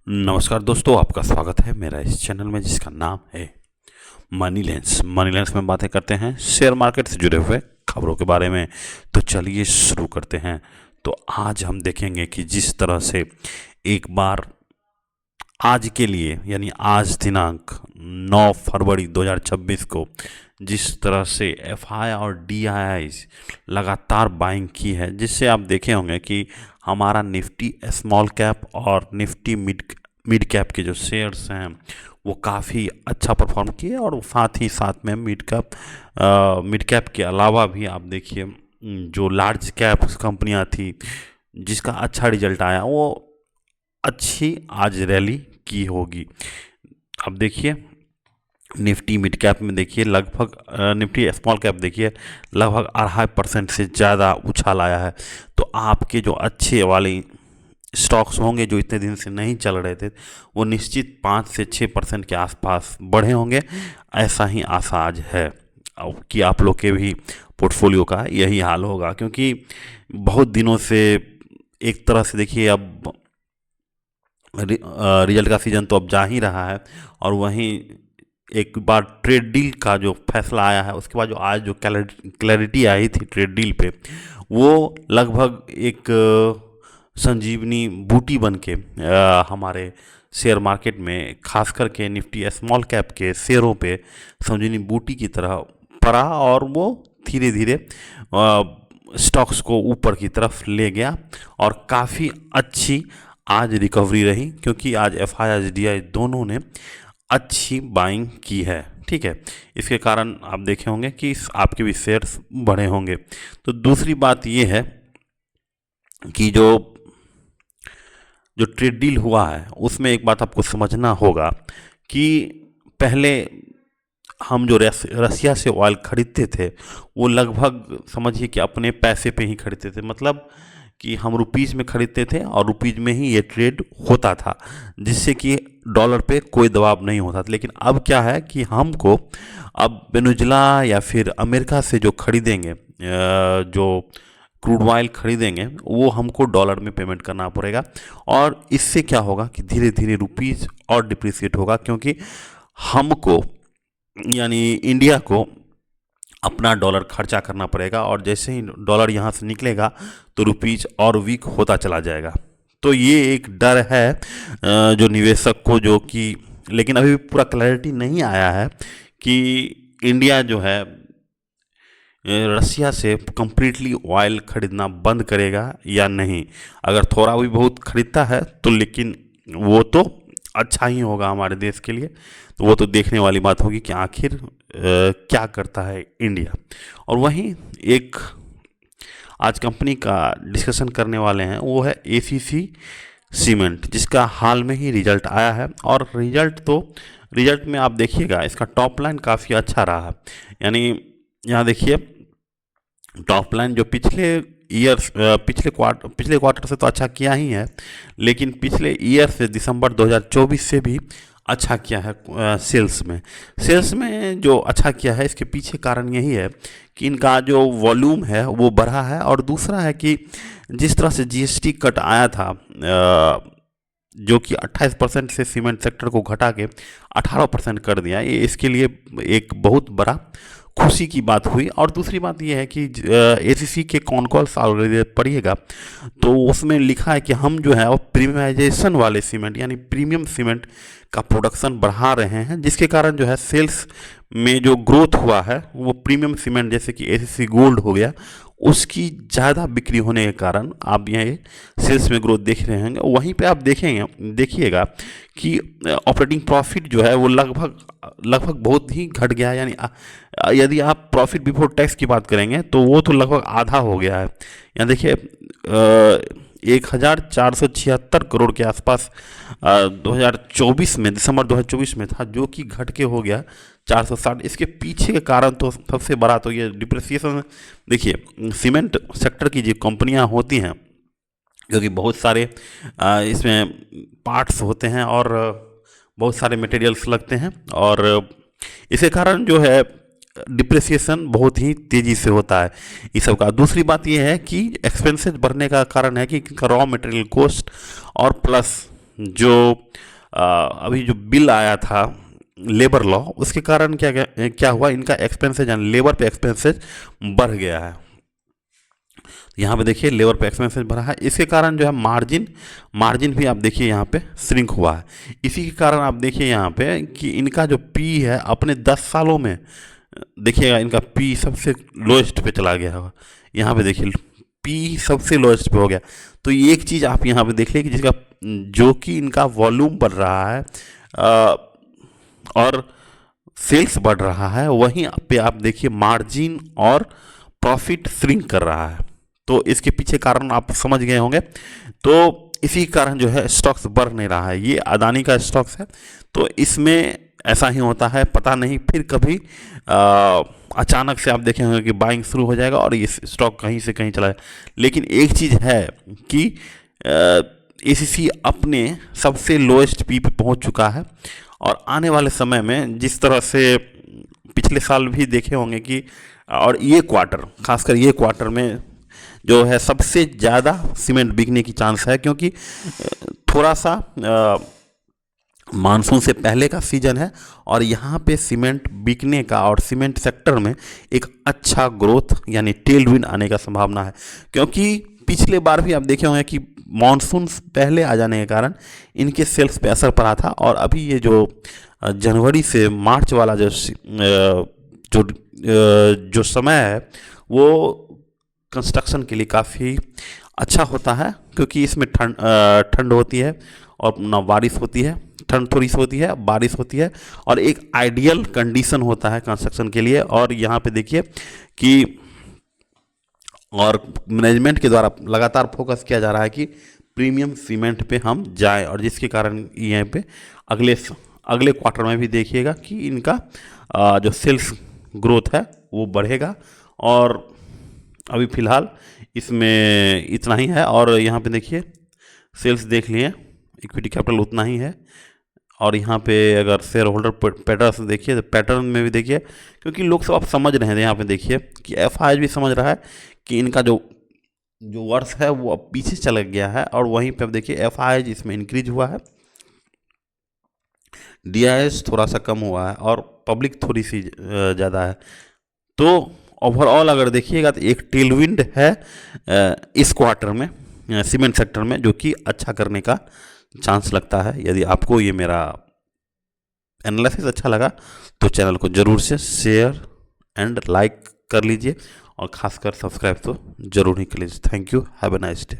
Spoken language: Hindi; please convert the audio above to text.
नमस्कार दोस्तों, आपका स्वागत है मेरा इस चैनल में जिसका नाम है मनी लेंस। मनी लेंस में बातें करते हैं शेयर मार्केट से जुड़े हुए खबरों के बारे में। तो चलिए शुरू करते हैं। तो आज हम देखेंगे कि जिस तरह से एक बार आज के लिए यानी आज दिनांक 9 फरवरी 2026 को जिस तरह से एफआई और डीआईआई लगातार बाइंग की है, जिससे आप देखे होंगे कि हमारा निफ्टी स्मॉल कैप और निफ्टी मिड कैप के जो शेयर्स हैं वो काफ़ी अच्छा परफॉर्म किए। और साथ ही साथ में मिड कैप के अलावा भी आप देखिए जो लार्ज कैप कंपनियां थी जिसका अच्छा रिजल्ट आया वो अच्छी आज रैली की होगी। अब देखिए निफ्टी मिड कैप में देखिए लगभग निफ्टी स्मॉल कैप देखिए लगभग 2.5% से ज़्यादा उछाल आया है। तो आपके जो अच्छे वाले स्टॉक्स होंगे जो इतने दिन से नहीं चल रहे थे वो निश्चित 5 से 6% के आसपास बढ़े होंगे। ऐसा ही आशा आज है कि आप लोग के भी पोर्टफोलियो का यही हाल होगा, क्योंकि बहुत दिनों से एक तरह से देखिए अब रिजल्ट का सीज़न तो अब जा ही रहा है, और वहीं एक बार ट्रेड डील का जो फैसला आया है उसके बाद जो आज जो क्लैरिटी आई थी ट्रेड डील पे, वो लगभग एक संजीवनी बूटी बन के हमारे शेयर मार्केट में खास करके निफ्टी स्मॉल कैप के शेयरों पे संजीवनी बूटी की तरह पड़ा, और वो धीरे धीरे स्टॉक्स को ऊपर की तरफ ले गया और काफ़ी अच्छी आज रिकवरी रही, क्योंकि आज एफआई डीआई दोनों ने अच्छी बाइंग की है। ठीक है, इसके कारण आप देखे होंगे कि आपके भी शेयर्स बढ़े होंगे। तो दूसरी बात ये है कि जो ट्रेड डील हुआ है उसमें एक बात आपको समझना होगा कि पहले हम जो रसिया से ऑयल खरीदते थे वो लगभग समझिए कि अपने पैसे पे ही खरीदते थे, मतलब कि हम रुपीज़ में खरीदते थे और रुपीज़ में ही ये ट्रेड होता था, जिससे कि डॉलर पे कोई दबाव नहीं होता था। लेकिन अब क्या है कि हमको अब वेनेजुएला या फिर अमेरिका से जो खरीदेंगे जो क्रूड ऑयल खरीदेंगे वो हमको डॉलर में पेमेंट करना पड़ेगा, और इससे क्या होगा कि धीरे धीरे रुपीज़ और डिप्रिसिएट होगा, क्योंकि हमको यानी इंडिया को अपना डॉलर खर्चा करना पड़ेगा, और जैसे ही डॉलर यहाँ से निकलेगा तो रुपीज़ और वीक होता चला जाएगा। तो ये एक डर है जो निवेशक को, जो कि लेकिन अभी भी पूरा क्लैरिटी नहीं आया है कि इंडिया जो है रसिया से कंप्लीटली ऑयल खरीदना बंद करेगा या नहीं। अगर थोड़ा भी बहुत खरीदता है तो लेकिन वो तो अच्छा ही होगा हमारे देश के लिए। तो वो तो देखने वाली बात होगी कि आखिर क्या करता है इंडिया। और वहीं एक आज कंपनी का डिस्कशन करने वाले हैं, वो है एसीसी सीमेंट, जिसका हाल में ही रिजल्ट आया है। और रिजल्ट में आप देखिएगा इसका टॉप लाइन काफ़ी अच्छा रहा है। यानी यहाँ देखिए टॉप लाइन जो पिछले क्वार्टर से तो अच्छा किया ही है, लेकिन पिछले ईयर से दिसंबर 2024 से भी अच्छा किया है। सेल्स में जो अच्छा किया है इसके पीछे कारण यही है कि इनका जो वॉल्यूम है वो बढ़ा है, और दूसरा है कि जिस तरह से जीएसटी कट आया था जो कि 28% से सीमेंट सेक्टर को घटा के 18% कर दिया, ये इसके लिए एक बहुत बड़ा खुशी की बात हुई। और दूसरी बात यह है कि एसीसी के कौन ऑलरेडी पढ़िएगा तो उसमें लिखा है कि हम जो है वो प्रीमियमाइजेशन वाले सीमेंट यानी प्रीमियम सीमेंट का प्रोडक्शन बढ़ा रहे हैं, जिसके कारण जो है सेल्स में जो ग्रोथ हुआ है वो प्रीमियम सीमेंट जैसे कि एसीसी गोल्ड हो गया उसकी ज़्यादा बिक्री होने के कारण आप यहाँ सेल्स में ग्रोथ देख रहे हैं। वहीं पे आप देखिएगा कि ऑपरेटिंग प्रॉफिट जो है वो लगभग बहुत ही घट गया है। यानी यदि आप प्रॉफिट बिफोर टैक्स की बात करेंगे तो वो तो लगभग आधा हो गया है। यहाँ देखिए 1476 करोड़ के आसपास 2024 में दिसंबर 2024 में था, जो कि घट के हो गया 460। इसके पीछे के कारण तो सबसे बड़ा तो ये डिप्रिसिएशन। देखिए सीमेंट सेक्टर की जो कंपनियां होती हैं, क्योंकि बहुत सारे इसमें पार्ट्स होते हैं और बहुत सारे मटेरियल्स लगते हैं, और इसके कारण जो है डिप्रिसिएशन बहुत ही तेज़ी से होता है इस सब का। दूसरी बात यह है कि एक्सपेंसेस बढ़ने का कारण है कि रॉ मटेरियल कॉस्ट और प्लस जो अभी जो बिल आया था लेबर लॉ, उसके कारण क्या हुआ, इनका एक्सपेंसेज यानी लेबर पे एक्सपेंसेज बढ़ गया है। यहाँ पे देखिए लेबर पे एक्सपेंसेज बढ़ा है, इसके कारण जो है मार्जिन भी आप देखिए यहाँ पे श्रिंक हुआ है। इसी के कारण आप देखिए यहाँ पे कि इनका जो पी है अपने 10 सालों में देखिएगा इनका पी सबसे लोएस्ट पे चला गया होगा। यहाँ पे देखिए पी सबसे लोएस्ट पे हो गया। तो ये एक चीज़ आप यहाँ पे देख लीजिए कि जिसका जो कि इनका वॉल्यूम बढ़ रहा है और सेल्स बढ़ रहा है, वहीं पे आप देखिए मार्जिन और प्रॉफिट श्रिंक कर रहा है। तो इसके पीछे कारण आप समझ गए होंगे। तो इसी कारण जो है स्टॉक्स बढ़ नहीं रहा है। ये अदानी का स्टॉक्स है, तो इसमें ऐसा ही होता है, पता नहीं फिर कभी अचानक से आप देखे होंगे कि बाइंग शुरू हो जाएगा और ये स्टॉक कहीं से कहीं चला जाए। लेकिन एक चीज़ है कि एसीसी अपने सबसे लोएस्ट पी पे पहुंच चुका है और आने वाले समय में जिस तरह से पिछले साल भी देखे होंगे कि और ये क्वार्टर, खासकर ये क्वार्टर में जो है सबसे ज़्यादा सीमेंट बिकने की चांस है, क्योंकि थोड़ा सा मानसून से पहले का सीजन है और यहाँ पे सीमेंट बिकने का और सीमेंट सेक्टर में एक अच्छा ग्रोथ यानी टेल विंड आने का संभावना है। क्योंकि पिछले बार भी आप देखे होंगे कि मानसून पहले आ जाने के कारण इनके सेल्स पे असर पड़ा था और अभी ये जो जनवरी से मार्च वाला जो समय है वो कंस्ट्रक्शन के लिए काफ़ी अच्छा होता है, क्योंकि इसमें ठंड होती है और ना बारिश होती है, ठंड थोड़ी सी होती है, बारिश होती है और एक आइडियल कंडीशन होता है कंस्ट्रक्शन के लिए। और यहाँ पे देखिए कि और मैनेजमेंट के द्वारा लगातार फोकस किया जा रहा है कि प्रीमियम सीमेंट पे हम जाएं, और जिसके कारण यहाँ पे अगले क्वार्टर में भी देखिएगा कि इनका जो सेल्स ग्रोथ है वो बढ़ेगा। और अभी फ़िलहाल इसमें इतना ही है। और यहाँ पे देखिए सेल्स देख लिए, इक्विटी कैपिटल उतना ही है। और यहाँ पे अगर शेयर होल्डर पैटर्न देखिए तो पैटर्न में भी देखिए, क्योंकि लोग सब आप समझ रहे हैं। यहाँ पे देखिए कि एफआईआई भी समझ रहा है कि इनका जो वर्ष है वो अब पीछे चला गया है, और वहीं पे अब देखिए एफआईआई इसमें इंक्रीज हुआ है, डीआईएस थोड़ा सा कम हुआ है और पब्लिक थोड़ी सी ज़्यादा है। तो ओवरऑल अगर देखिएगा तो एक टेलविंड है इस क्वार्टर में सीमेंट सेक्टर में, जो कि अच्छा करने का चांस लगता है। यदि आपको ये मेरा एनालिसिस अच्छा लगा तो चैनल को ज़रूर से शेयर एंड लाइक कर लीजिए और ख़ासकर सब्सक्राइब तो ज़रूर ही कर लीजिए। Thank you, have a nice day.